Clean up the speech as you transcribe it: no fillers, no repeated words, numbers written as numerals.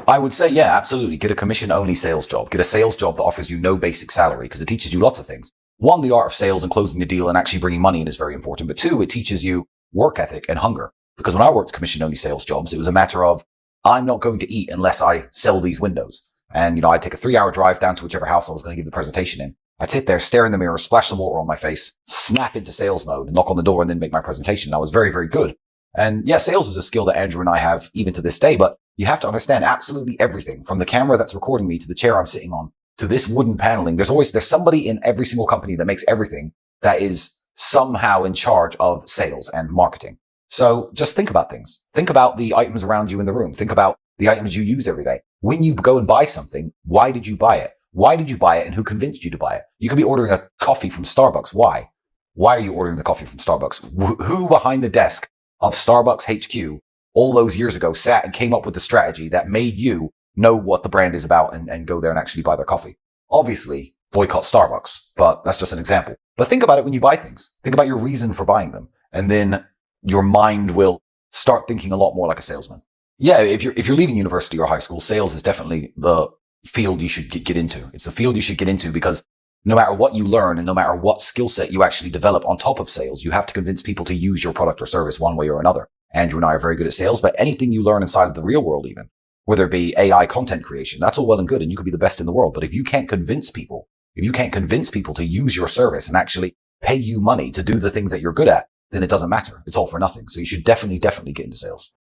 I would say, yeah, absolutely. Get a commission-only sales job. Get a sales job that offers you no basic salary because it teaches you lots of things. One, the art of sales and closing the deal and actually bringing money in is very important. But two, it teaches you work ethic and hunger. Because when I worked commission-only sales jobs, it was a matter of, I'm not going to eat unless I sell these windows. And, I'd take a 3-hour drive down to whichever house I was going to give the presentation in. I'd sit there, stare in the mirror, splash some water on my face, snap into sales mode, knock on the door, and then make my presentation. I was very, very good. And yeah, sales is a skill that Andrew and I have even to this day, but you have to understand absolutely everything from the camera that's recording me to the chair I'm sitting on to this wooden paneling. There's somebody in every single company that makes everything that is somehow in charge of sales and marketing. So just think about things. Think about the items around you in the room. Think about the items you use every day. When you go and buy something, why did you buy it? Why did you buy it and who convinced you to buy it? You could be ordering a coffee from Starbucks. Why? Why are you ordering the coffee from Starbucks? Who behind the desk of Starbucks HQ all those years ago sat and came up with the strategy that made you know what the brand is about and go there and actually buy their coffee? Obviously, boycott Starbucks, but that's just an example. But think about it when you buy things. Think about your reason for buying them. And then your mind will start thinking a lot more like a salesman. Yeah, if you're leaving university or high school, sales is definitely the field you should get into. It's the field you should get into because no matter what you learn and no matter what skill set you actually develop on top of sales, you have to convince people to use your product or service one way or another. Andrew and I are very good at sales, but anything you learn inside of the real world, even whether it be AI content creation, that's all well and good. And you could be the best in the world. But if you can't convince people to use your service and actually pay you money to do the things that you're good at, then it doesn't matter. It's all for nothing. So you should definitely get into sales.